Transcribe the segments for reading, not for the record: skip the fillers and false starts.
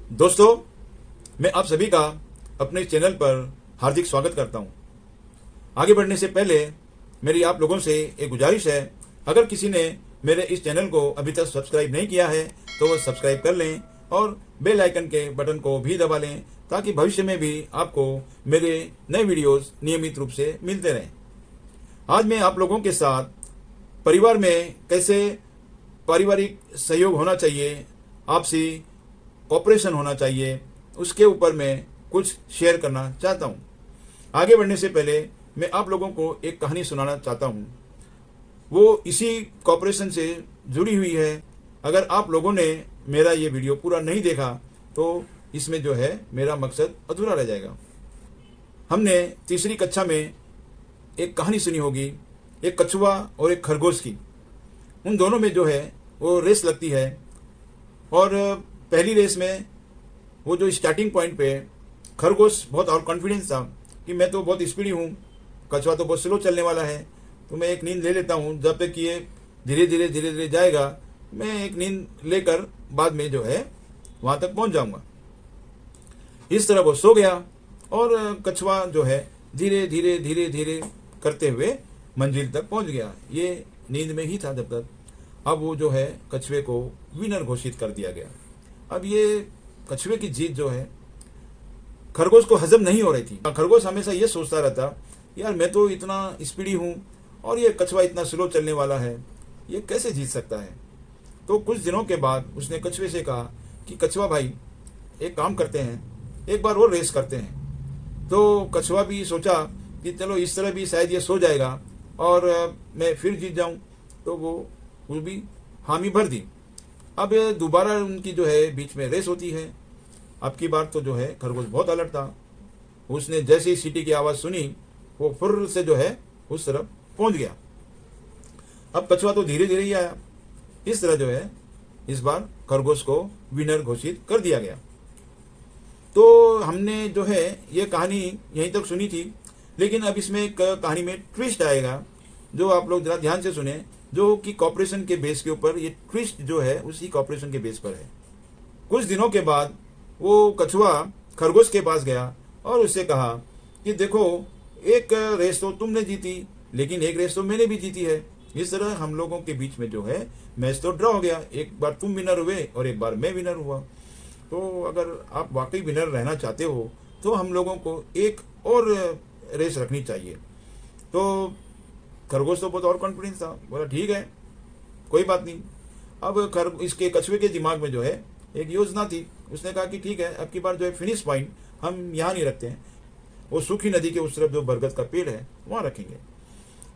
दोस्तों, मैं आप सभी का अपने चैनल पर हार्दिक स्वागत करता हूं। आगे बढ़ने से पहले मेरी आप लोगों से एक गुजारिश है, अगर किसी ने मेरे इस चैनल को अभी तक सब्सक्राइब नहीं किया है तो वह सब्सक्राइब कर लें और बेल आइकन के बटन को भी दबा लें, ताकि भविष्य में भी आपको मेरे नए वीडियोस नियमित रूप से मिलते रहें। आज मैं आप लोगों के साथ परिवार में कैसे पारिवारिक सहयोग होना चाहिए, आपसी कॉपरेशन होना चाहिए, उसके ऊपर मैं कुछ शेयर करना चाहता हूँ। आगे बढ़ने से पहले मैं आप लोगों को एक कहानी सुनाना चाहता हूँ। वो इसी कॉपरेशन से जुड़ी हुई है। अगर आप लोगों ने मेरा ये वीडियो पूरा नहीं देखा तो इसमें जो है मेरा मकसद अधूरा रह जाएगा। हमने तीसरी कक्षा में एक कहानी सुनी होगी, एक कछुआ और एक खरगोश की। उन दोनों में जो है वो रेस लगती है, और पहली रेस में वो जो स्टार्टिंग पॉइंट पे खरगोश बहुत और कॉन्फिडेंस था कि मैं तो बहुत स्पीडी हूँ, कछुआ तो बहुत स्लो चलने वाला है, तो मैं एक नींद ले लेता हूँ, जब तक कि ये धीरे धीरे जाएगा मैं एक नींद लेकर बाद में जो है वहाँ तक पहुँच जाऊँगा। इस तरह वो सो गया और कछुआ जो है धीरे धीरे करते हुए मंजिल तक पहुँच गया। ये नींद में ही था जब तक। अब वो जो है कछुए को विनर घोषित कर दिया गया। अब ये कछुए की जीत जो है खरगोश को हजम नहीं हो रही थी। खरगोश हमेशा ये सोचता रहता, यार मैं तो इतना स्पीडी हूँ और ये कछुआ इतना स्लो चलने वाला है, ये कैसे जीत सकता है। तो कुछ दिनों के बाद उसने कछुए से कहा कि कछुआ भाई, एक काम करते हैं, एक बार और रेस करते हैं। तो कछुआ भी सोचा कि चलो इस तरह भी शायद ये सो जाएगा और मैं फिर जीत जाऊं, तो वो भी हामी भर दी। अब दोबारा उनकी जो है बीच में रेस होती है। अब की बार तो जो है खरगोश बहुत अलर्ट था। उसने जैसे ही सीटी की आवाज़ सुनी वो फुर्र से जो है उस तरफ पहुंच गया। अब कछुआ तो धीरे धीरे ही आया। इस तरह जो है इस बार खरगोश को विनर घोषित कर दिया गया। तो हमने जो है ये कहानी यहीं तक सुनी थी, लेकिन अब इसमें एक कहानी में ट्विस्ट आएगा, जो आप लोग जरा ध्यान से सुने, जो कि कॉपरेशन के बेस के ऊपर, ये ट्विस्ट जो है उसी कॉपरेशन के बेस पर है। कुछ दिनों के बाद वो कछुआ खरगोश के पास गया और उससे कहा कि देखो, एक रेस तो तुमने जीती, लेकिन एक रेस तो मैंने भी जीती है। इस तरह हम लोगों के बीच में जो है मैच तो ड्रॉ हो गया। एक बार तुम विनर हुए और एक बार मैं विनर हुआ। तो अगर आप वाकई विनर रहना चाहते हो तो हम लोगों को एक और रेस रखनी चाहिए। तो खरगोश तो बहुत और कॉन्फिडेंस था, बोला ठीक है, कोई बात नहीं। अब इसके कछुए के दिमाग में जो है एक योजना थी। उसने कहा कि ठीक है, अब की बार जो है फिनिश पॉइंट हम यहाँ नहीं रखते हैं, वो सूखी नदी के उस तरफ जो बरगद का पेड़ है वहाँ रखेंगे।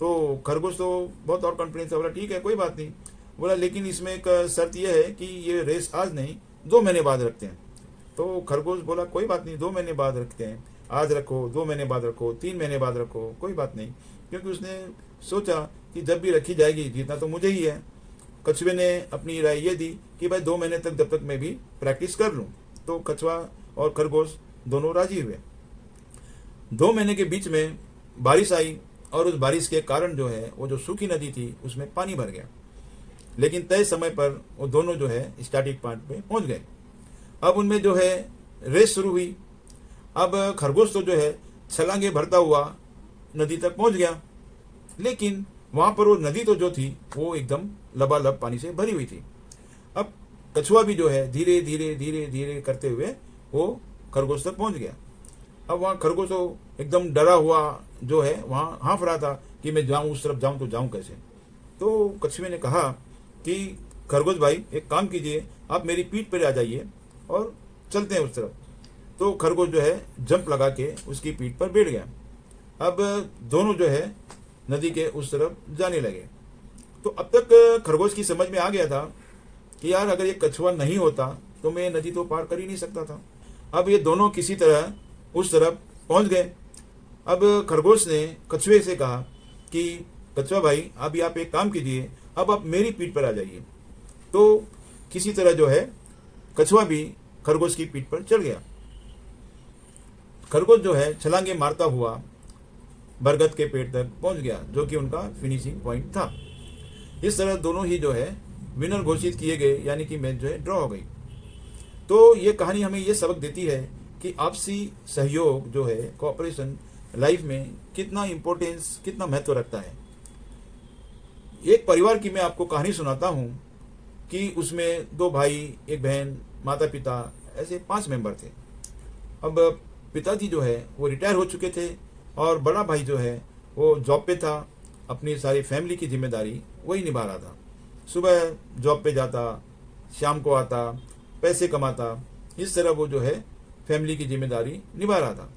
तो खरगोश तो बहुत और कॉन्फिडेंस था, बोला ठीक है, कोई बात नहीं। बोला लेकिन इसमें एक शर्त यह है कि ये रेस आज नहीं 2 महीने बाद रखते हैं। तो खरगोश बोला कोई बात नहीं, 2 महीने बाद रखते हैं, आज रखो, 2 महीने बाद रखो, 3 महीने बाद रखो, कोई बात नहीं। क्योंकि उसने सोचा कि जब भी रखी जाएगी जीतना तो मुझे ही है। कछुए ने अपनी राय ये दी कि भाई 2 महीने तक जब तक मैं भी प्रैक्टिस कर लूँ। तो कछुआ और खरगोश दोनों राजी हुए। 2 महीने के बीच में बारिश आई और उस बारिश के कारण जो है वो जो सूखी नदी थी उसमें पानी भर गया। लेकिन तय समय पर वो दोनों जो है स्टार्टिंग पॉइंट पे पहुंच गए। अब उनमें जो है रेस शुरू हुई। अब खरगोश तो जो है छलांगे भरता हुआ नदी तक पहुंच गया, लेकिन वहां पर वो नदी तो जो थी वो एकदम लबालब पानी से भरी हुई थी। अब कछुआ भी जो है धीरे धीरे करते हुए वो खरगोश तक पहुंच गया। अब वहाँ खरगोश तो एकदम डरा हुआ जो है वहाँ हाँफ रहा था कि मैं जाऊँ, उस तरफ जाऊँ तो जाऊँ कैसे। तो कछुए ने कहा कि खरगोश भाई, एक काम कीजिए, आप मेरी पीठ पर आ जाइए और चलते हैं उस तरफ। तो खरगोश जो है जंप लगा के उसकी पीठ पर बैठ गया। अब दोनों जो है नदी के उस तरफ जाने लगे। तो अब तक खरगोश की समझ में आ गया था कि यार अगर ये कछुआ नहीं होता तो मैं नदी तो पार कर ही नहीं सकता था। अब ये दोनों किसी तरह उस तरफ पहुंच गए। अब खरगोश ने कछुए से कहा कि कछुआ भाई, अभी आप एक काम कीजिए, अब आप मेरी पीठ पर आ जाइए। तो किसी तरह जो है कछुआ भी खरगोश की पीठ पर चढ़ गया। खरगोश जो है छलांगे मारता हुआ बरगद के पेड़ तक पहुंच गया, जो कि उनका फिनिशिंग पॉइंट था। इस तरह दोनों ही जो है विनर घोषित किए गए, यानी कि मैच जो है ड्रॉ हो गई। तो ये कहानी हमें ये सबक देती है कि आपसी सहयोग जो है, कोऑपरेशन लाइफ में कितना इम्पोर्टेंस, कितना महत्व रखता है। एक परिवार की मैं आपको कहानी सुनाता हूँ कि उसमें 2 भाई, 1 बहन, माता पिता, ऐसे 5 मेंबर थे। अब पिताजी जो है वो रिटायर हो चुके थे और बड़ा भाई जो है वो जॉब पे था, अपनी सारी फैमिली की जिम्मेदारी वही निभा रहा था। सुबह जॉब पे जाता, शाम को आता, पैसे कमाता, इस तरह वो जो है फैमिली की जिम्मेदारी निभा रहा था।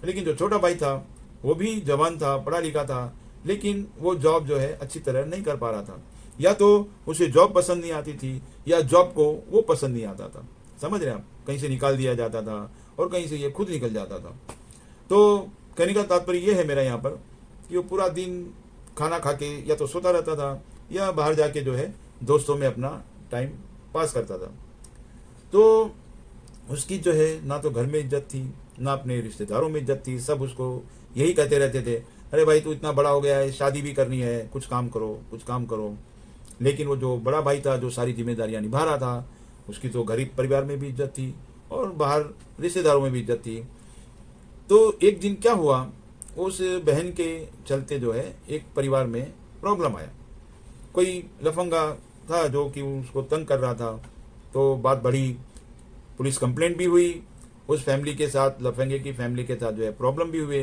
लेकिन जो छोटा भाई था वो भी जवान था, पढ़ा लिखा था, लेकिन वो जॉब जो है अच्छी तरह नहीं कर पा रहा था। या तो उसे जॉब पसंद नहीं आती थी या जॉब को वो पसंद नहीं आता था। समझ रहे हैं आप, कहीं से निकाल दिया जाता था और कहीं से ये खुद निकल जाता था। तो कहने का तात्पर्य ये है मेरा यहाँ पर कि वो पूरा दिन खाना खा के या तो सोता रहता था या बाहर जाके जो है दोस्तों में अपना टाइम पास करता था। तो उसकी जो है ना तो घर में इज्जत थी, ना अपने रिश्तेदारों में इज्जत थी। सब उसको यही कहते रहते थे, अरे भाई तू इतना बड़ा हो गया है, शादी भी करनी है, कुछ काम करो, कुछ काम करो। लेकिन वो जो बड़ा भाई था, जो सारी जिम्मेदारियां निभा रहा था, उसकी तो गरीब परिवार में भी इज्जत थी और बाहर रिश्तेदारों में भी इज्जत थी। तो एक दिन क्या हुआ, उस बहन के चलते जो है एक परिवार में प्रॉब्लम आया। कोई लफंगा था जो कि उसको तंग कर रहा था। तो बात बढ़ी, पुलिस कंप्लेंट भी हुई, उस फैमिली के साथ, लफंगे की फैमिली के साथ जो है प्रॉब्लम भी हुए।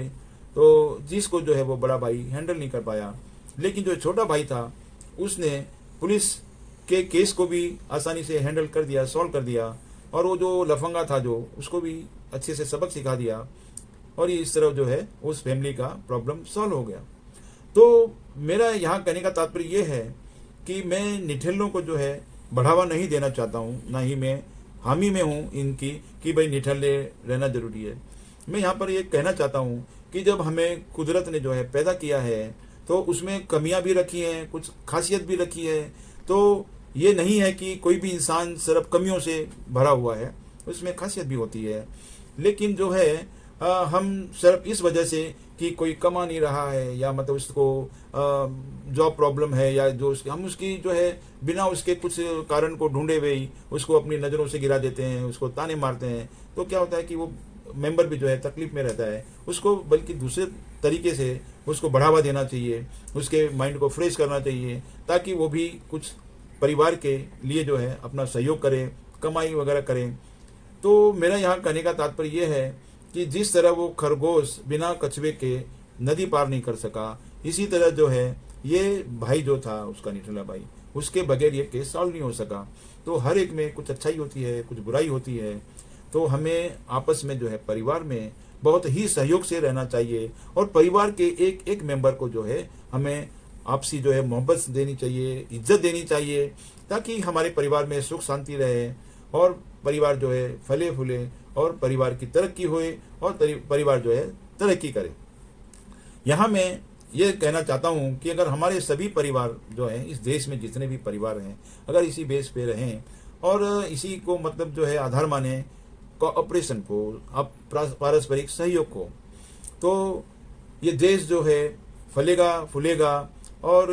तो जिसको जो है वो बड़ा भाई हैंडल नहीं कर पाया। लेकिन जो छोटा भाई था उसने पुलिस के केस को भी आसानी से हैंडल कर दिया, सॉल्व कर दिया। और वो जो लफंगा था जो, उसको भी अच्छे से सबक सिखा दिया और इस तरह जो है उस फैमिली का प्रॉब्लम सॉल्व हो गया। तो मेरा यहाँ कहने का तात्पर्य ये है कि मैं निठल्लों को जो है बढ़ावा नहीं देना चाहता हूँ, ना ही मैं हामी में हूँ इनकी कि भाई निठल्ले रहना जरूरी है। मैं यहाँ पर ये कहना चाहता हूँ कि जब हमें कुदरत ने जो है पैदा किया है तो उसमें कमियां भी रखी हैं, कुछ खासियत भी रखी है। तो ये नहीं है कि कोई भी इंसान सिर्फ कमियों से भरा हुआ है, उसमें खासियत भी होती है। लेकिन जो है हम सिर्फ इस वजह से कि कोई कमा नहीं रहा है या मतलब उसको जॉब प्रॉब्लम है या जो हम उसकी जो है बिना उसके कुछ कारण को ढूंढे हुए ही उसको अपनी नज़रों से गिरा देते हैं, उसको ताने मारते हैं। तो क्या होता है कि वो मेंबर भी जो है तकलीफ में रहता है। उसको बल्कि दूसरे तरीके से उसको बढ़ावा देना चाहिए, उसके माइंड को फ्रेश करना चाहिए, ताकि वो भी कुछ परिवार के लिए जो है अपना सहयोग करें, कमाई वगैरह करें। तो मेरा यहाँ कहने का तात्पर्य ये है कि जिस तरह वो खरगोश बिना कछुए के नदी पार नहीं कर सका, इसी तरह जो है ये भाई जो था उसका निठल्ला भाई, उसके बगैर ये केस सॉल्व नहीं हो सका। तो हर एक में कुछ अच्छाई होती है, कुछ बुराई होती है। तो हमें आपस में जो है परिवार में बहुत ही सहयोग से रहना चाहिए और परिवार के एक एक मेंबर को जो है हमें आपसी जो है मोहब्बत देनी चाहिए, इज्जत देनी चाहिए, ताकि हमारे परिवार में सुख शांति रहे और परिवार जो है फले फूले और परिवार की तरक्की होए और परिवार जो है तरक्की करे। यहाँ मैं ये कहना चाहता हूँ कि अगर हमारे सभी परिवार जो हैं, इस देश में जितने भी परिवार हैं, अगर इसी बेस पे रहें और इसी को मतलब जो है आधार माने कोऑपरेशन को, अब पारस्परिक सहयोग को, तो ये देश जो है फलेगा फूलेगा। और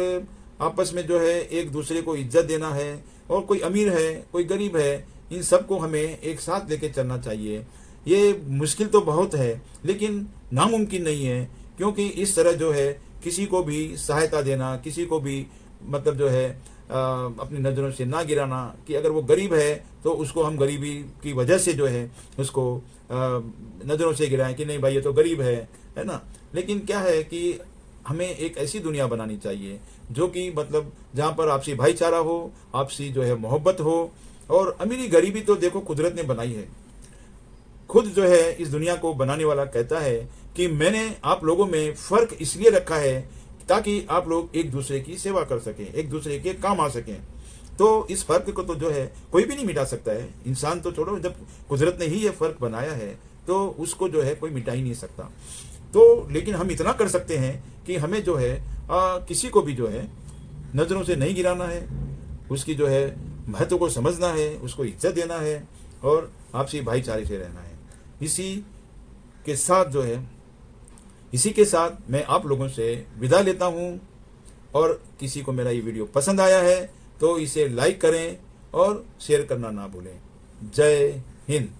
आपस में जो है एक दूसरे को इज्जत देना है, और कोई अमीर है कोई गरीब है, इन सबको हमें एक साथ लेके चलना चाहिए। ये मुश्किल तो बहुत है लेकिन नामुमकिन नहीं है, क्योंकि इस तरह जो है किसी को भी सहायता देना, किसी को भी मतलब जो है अपनी नज़रों से ना गिराना कि अगर वो गरीब है तो उसको हम गरीबी की वजह से जो है उसको नज़रों से गिराएं कि नहीं भाई ये तो गरीब है ना। लेकिन क्या है कि हमें एक ऐसी दुनिया बनानी चाहिए जो कि मतलब जहाँ पर आपसी भाईचारा हो, आपसी जो है मोहब्बत हो। और अमीरी गरीबी तो देखो कुदरत ने बनाई है, खुद जो है इस दुनिया को बनाने वाला कहता है कि मैंने आप लोगों में फ़र्क इसलिए रखा है ताकि आप लोग एक दूसरे की सेवा कर सकें, एक दूसरे के काम आ सकें। तो इस फर्क को तो जो है कोई भी नहीं मिटा सकता है, इंसान तो छोड़ो, जब कुदरत ने ही ये फर्क बनाया है तो उसको जो है कोई मिटा ही नहीं सकता। तो लेकिन हम इतना कर सकते हैं कि हमें जो है किसी को भी जो है नज़रों से नहीं गिराना है, उसकी जो है महत्व को समझना है, उसको इज्जत देना है और आपसी भाईचारे से रहना है। इसी के साथ मैं आप लोगों से विदा लेता हूँ। और किसी को मेरा ये वीडियो पसंद आया है तो इसे लाइक करें और शेयर करना ना भूलें। जय हिंद।